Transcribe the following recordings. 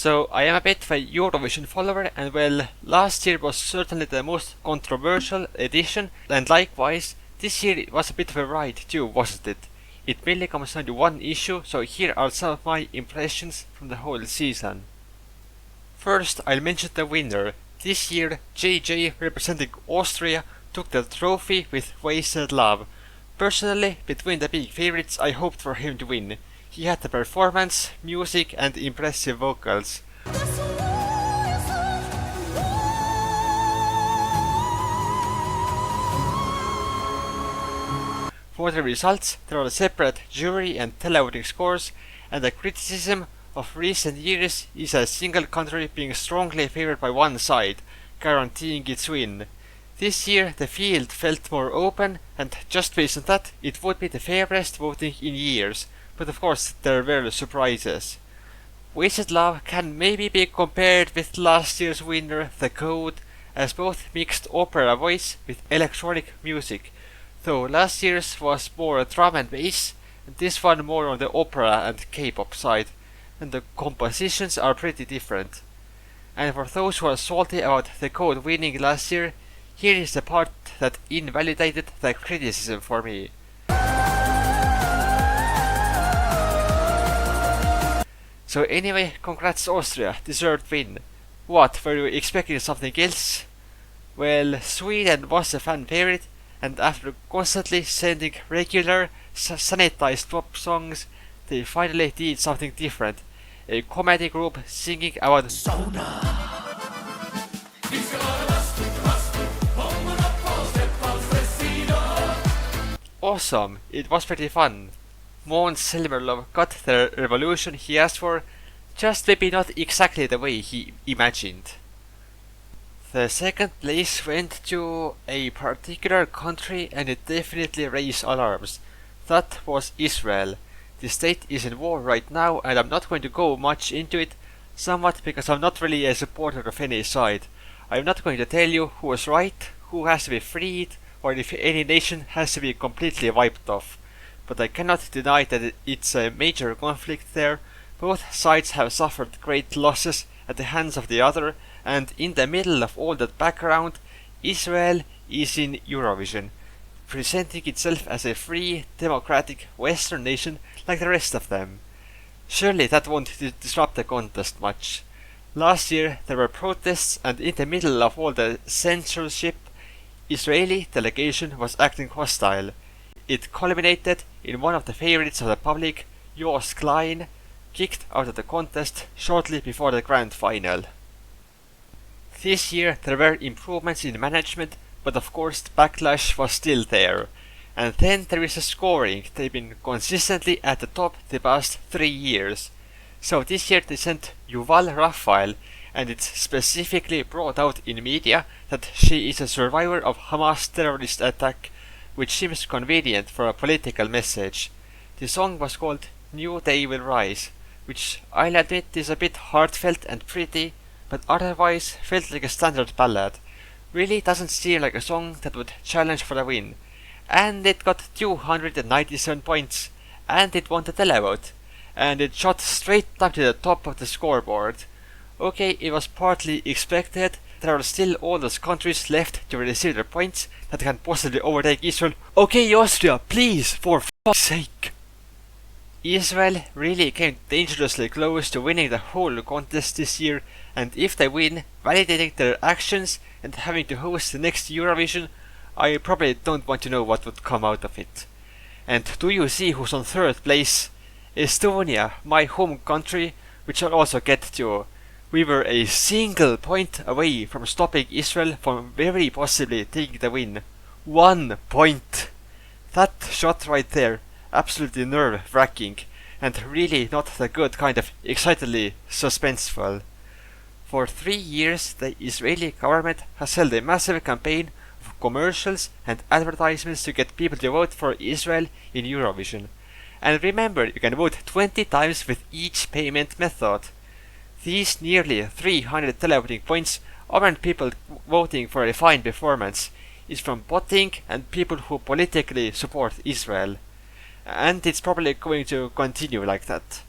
So I am a bit of a Eurovision follower, and well, last year was certainly the most controversial edition, and likewise, this year it was a bit of a ride too, wasn't it? It mainly comes down to one issue, so here are some of my impressions from the whole season. First, I'll mention the winner. This year, JJ, representing Austria, took the trophy with Wasted Love. Personally, between the big favorites, I hoped for him to win. He had the performance, music, and impressive vocals. For the results, there are separate jury and televoting scores, and the criticism of recent years is a single country being strongly favored by one side, guaranteeing its win. This year the field felt more open, and just based on that, it would be the fairest voting in years, but of course there were surprises. Wasted Love can maybe be compared with last year's winner, The Code, as both mixed opera voice with electronic music, though last year's was more drum and bass, and this one more on the opera and K-pop side, and the compositions are pretty different. And for those who are salty about The Code winning last year, here is the part that invalidated the criticism for me. So anyway, congrats Austria, deserved win. What, were you expecting something else? Well, Sweden was a fan favorite, and after constantly sending regular, sanitized pop songs, they finally did something different. A comedy group singing about sauna. Awesome, it was pretty fun. Måns Zelmerlöw got the revolution he asked for, just maybe not exactly the way he imagined. The second place went to a particular country, and it definitely raised alarms. That was Israel. The state is in war right now, and I'm not going to go much into it, somewhat because I'm not really a supporter of any side. I'm not going to tell you who was right, who has to be freed, or if any nation has to be completely wiped off. But I cannot deny that it's a major conflict there. Both sides have suffered great losses at the hands of the other, and in the middle of all that background, Israel is in Eurovision, presenting itself as a free, democratic Western nation like the rest of them. Surely that won't disrupt the contest much. Last year there were protests, and in the middle of all the censorship, Israeli delegation was acting hostile. It culminated in one of the favorites of the public, Jost Klein, kicked out of the contest shortly before the grand final. This year there were improvements in management, but of course the backlash was still there. And then there is a scoring. They've been consistently at the top the past 3 years. So this year they sent Yuval Raphael, and it's specifically brought out in media that she is a survivor of Hamas terrorist attack, which seems convenient for a political message. The song was called New Day Will Rise, which I'll admit is a bit heartfelt and pretty, but otherwise felt like a standard ballad. Really doesn't seem like a song that would challenge for a win. And it got 297 points, and it won the televote, and it shot straight up to the top of the scoreboard. Okay, it was partly expected. There are still all those countries left to receive their points that can possibly overtake Israel. Okay, Austria, please, for fuck's sake! Israel really came dangerously close to winning the whole contest this year, and if they win, validating their actions and having to host the next Eurovision, I probably don't want to know what would come out of it. And do you see who's on third place? Estonia, my home country, which I'll also get to. We were a single point away from stopping Israel from very possibly taking the win. 1 point! That shot right there, absolutely nerve-wracking, and really not the good kind of excitedly suspenseful. For 3 years, the Israeli government has held a massive campaign of commercials and advertisements to get people to vote for Israel in Eurovision. And remember, you can vote 20 times with each payment method. These nearly 300 televoting points aren't people voting for a fine performance. It's from botting and people who politically support Israel. And it's probably going to continue like that.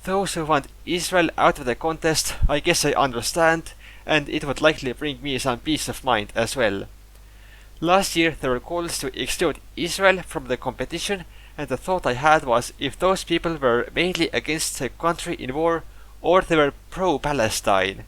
Those who want Israel out of the contest, I guess I understand, and it would likely bring me some peace of mind as well. Last year there were calls to exclude Israel from the competition, and the thought I had was if those people were mainly against a country in war or they were pro-Palestine.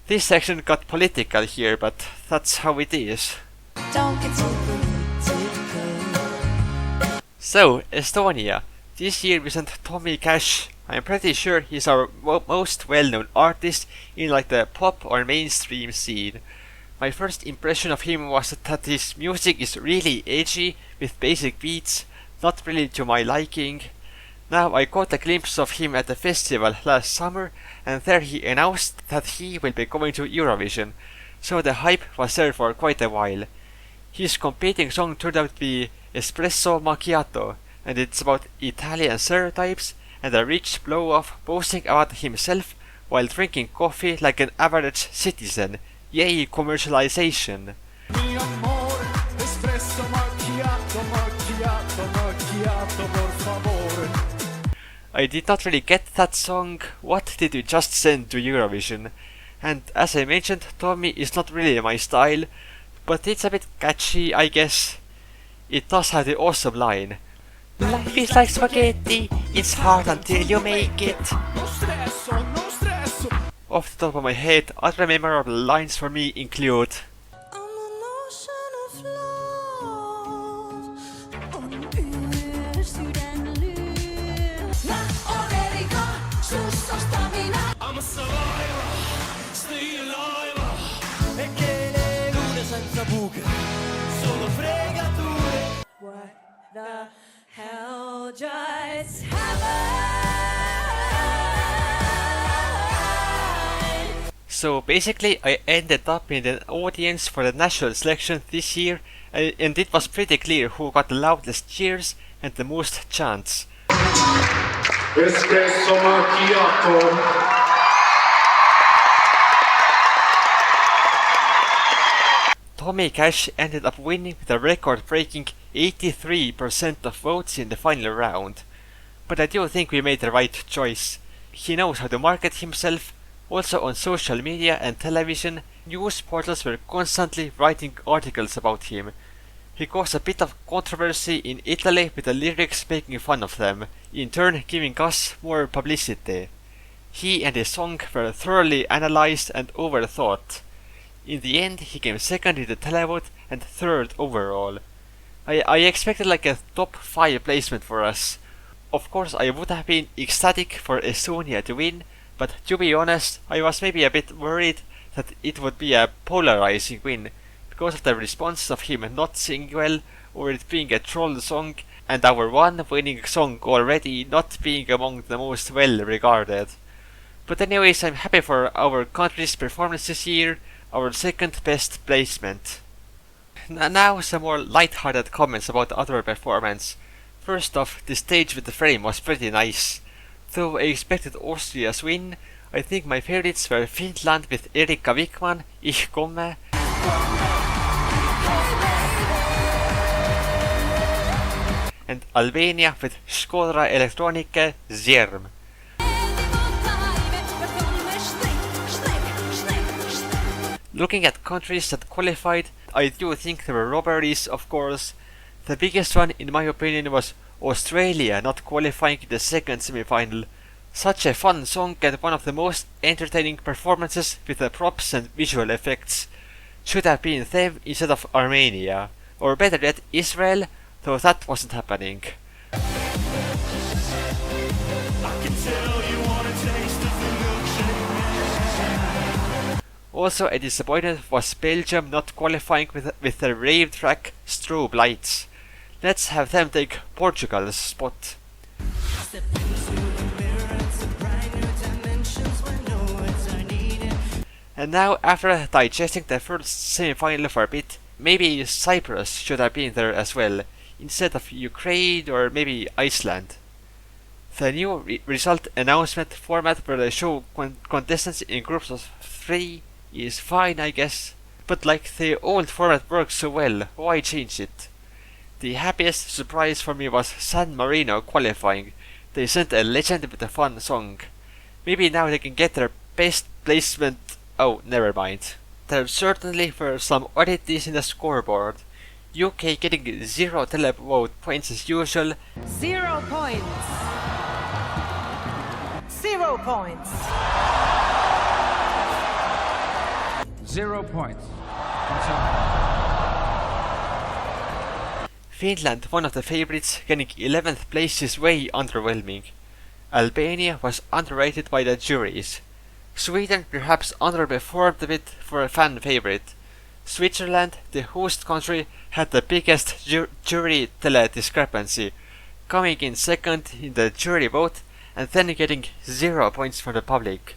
This section got political here, but that's how it is. Don't get so political. So, Estonia. This year we sent Tommy Cash. I'm pretty sure he's our most well-known artist in like the pop or mainstream scene. My first impression of him was that his music is really edgy with basic beats, not really to my liking. Now I caught a glimpse of him at the festival last summer, and there he announced that he will be going to Eurovision, so the hype was there for quite a while. His competing song turned out to be Espresso Macchiato, and it's about Italian stereotypes and a rich blow-off boasting about himself while drinking coffee like an average citizen. Yay, commercialization! I did not really get that song. What did you just send to Eurovision? And as I mentioned, Tommy is not really my style, but it's a bit catchy, I guess. It does have the awesome line. Life is like spaghetti, it's hard until you make it. Off the top of my head, other memorable lines for me include what the hell just happened? So basically I ended up in the audience for the national selection this year, and it was pretty clear who got the loudest cheers and the most chants. Espresso macchiato. Tommy Cash ended up winning with a record-breaking 83% of votes in the final round. But I do think we made the right choice. He knows how to market himself. Also on social media and television, news portals were constantly writing articles about him. He caused a bit of controversy in Italy with the lyrics making fun of them, in turn giving us more publicity. He and his song were thoroughly analyzed and overthought. In the end, he came second in the televote and third overall. I expected like a top 5 placement for us. Of course, I would have been ecstatic for Estonia to win, but to be honest, I was maybe a bit worried that it would be a polarizing win, because of the response of him not singing well, or it being a troll song, and our one winning song already not being among the most well regarded. But anyways, I'm happy for our country's performance this year, our second best placement. Now some more light-hearted comments about the other performance. First off, the stage with the frame was pretty nice. Though I expected Austria's win, I think my favorites were Finland with Erika Wikman, Ich komme, and Albania with Škoda Elektronike, Zierm. Looking at countries that qualified, I do think there were robberies, of course. The biggest one, in my opinion, was Australia not qualifying in the second semi-final. Such a fun song and one of the most entertaining performances with the props and visual effects. Should have been them instead of Armenia. Or better yet, Israel, though that wasn't happening. Also a disappointment was Belgium not qualifying with their rave track Strobe Lights. Let's have them take Portugal's spot. And now, after digesting the first semi-final for a bit, maybe Cyprus should have been there as well, instead of Ukraine or maybe Iceland. The new result announcement format where they show contestants in groups of 3 is fine, I guess, but like the old format worked so well, why change it? The happiest surprise for me was San Marino qualifying. They sent a legend with a fun song. Maybe now they can get their best placement. Oh, never mind. There certainly were some oddities in the scoreboard. UK getting 0 televote points as usual. 0 points. 0 points. 0 points. Finland, one of the favorites, getting 11th place is way underwhelming. Albania was underrated by the juries. Sweden perhaps underperformed a bit for a fan favorite. Switzerland, the host country, had the biggest jury tele discrepancy, coming in second in the jury vote and then getting 0 points from the public.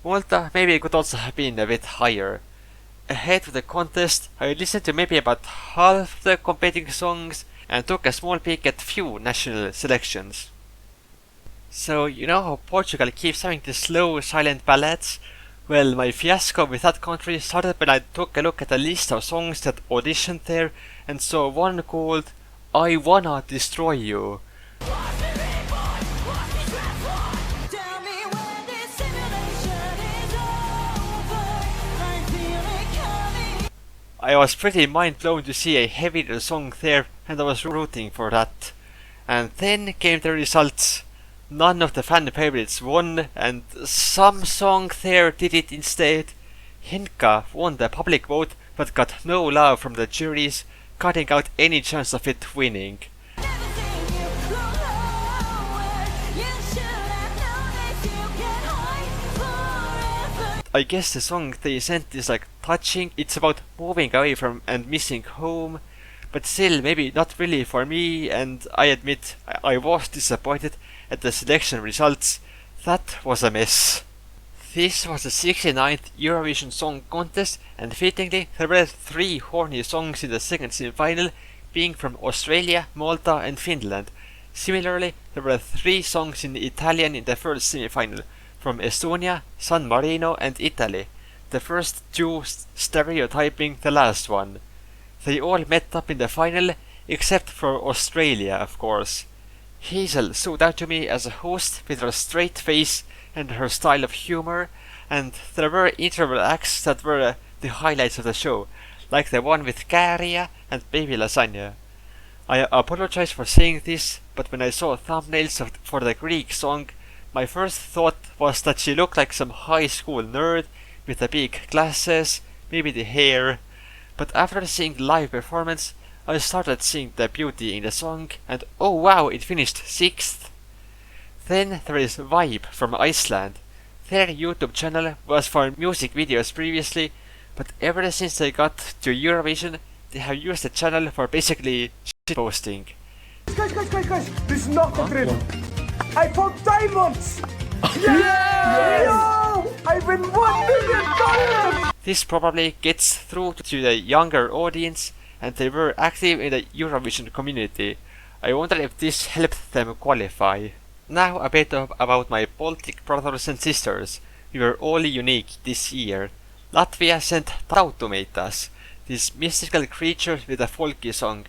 Malta maybe could also have been a bit higher. Ahead of the contest, I listened to maybe about half the competing songs and took a small peek at few national selections. So, you know how Portugal keeps having the slow, silent ballads? Well, my fiasco with that country started when I took a look at a list of songs that auditioned there and saw one called I Wanna Destroy You. I was pretty mind blown to see a heavier song there and I was rooting for that. And then came the results. None of the fan favorites won and some song there did it instead. Henka won the public vote but got no love from the juries, cutting out any chance of it winning. I guess the song they sent is like touching, it's about moving away from and missing home, but still maybe not really for me, and I admit I was disappointed at the selection results. That was a mess. This was the 69th Eurovision Song Contest, and fittingly there were 3 horny songs in the second semi-final, being from Australia, Malta and Finland. Similarly, there were 3 songs in Italian in the first semi-final, from Estonia, San Marino and Italy, the first 2 stereotyping the last one. They all met up in the final, except for Australia, of course. Hazel stood out to me as a host with her straight face and her style of humor, and there were interval acts that were the highlights of the show, like the one with Kääriä and Baby Lasagna. I apologize for saying this, but when I saw thumbnails for the Greek song, my first thought was that she looked like some high school nerd with the big glasses, maybe the hair, but after seeing live performance, I started seeing the beauty in the song, and oh wow, it finished 6th. Then there is Vibe from Iceland. Their YouTube channel was for music videos previously, but ever since they got to Eurovision, they have used the channel for basically shitposting. Guys, this is not the drill. I found diamonds! Yes! Yo! I've been $1 million! This probably gets through to the younger audience, and they were active in the Eurovision community. I wonder if this helped them qualify. Now a bit about my Baltic brothers and sisters. We were all unique this year. Latvia sent Tautumeitas, this mystical creature with a folky song.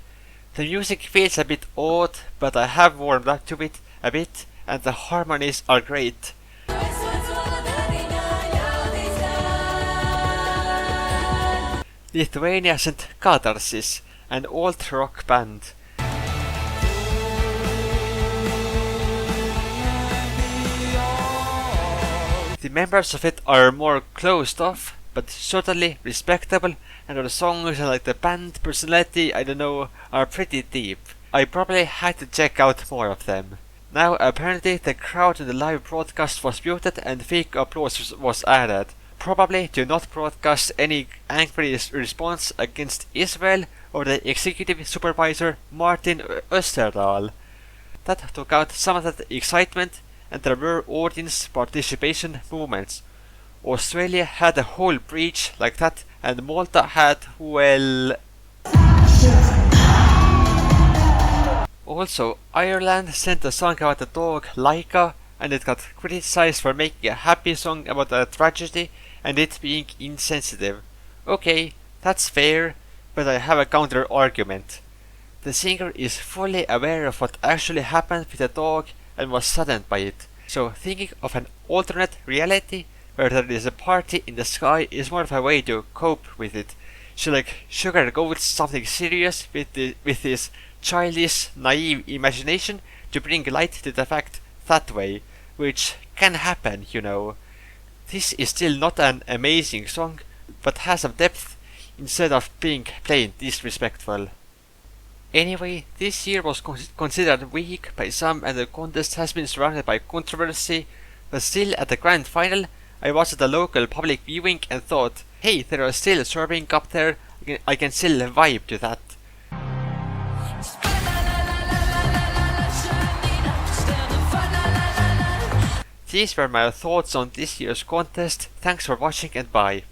The music feels a bit odd, but I have warmed up to it a bit, and the harmonies are great. Lithuania sent Catharsis, an alt-rock band. The members of it are more closed off, but certainly respectable, and their songs and like the band personality, I don't know, are pretty deep. I probably had to check out more of them. Now apparently the crowd in the live broadcast was muted and fake applause was added, probably to not broadcast any angry response against Israel or the executive supervisor Martin Österdahl. That took out some of that excitement, and there were audience participation movements. Australia had a whole breach like that, and Malta had, well... Also, Ireland sent a song about the dog Laika, and it got criticized for making a happy song about a tragedy and it being insensitive. Okay, that's fair, but I have a counter argument. The singer is fully aware of what actually happened with the dog, and was saddened by it. So thinking of an alternate reality where there is a party in the sky is more of a way to cope with it. So like Sugar go with something serious with this childish, naive imagination to bring light to the fact that way, which can happen, you know. This is still not an amazing song, but has some depth instead of being plain disrespectful. Anyway, this year was considered weak by some and the contest has been surrounded by controversy, but still at the grand final I was at a local public viewing and thought, hey, there are still serving up there, I can still vibe to that. These were my thoughts on this year's contest. Thanks for watching and bye.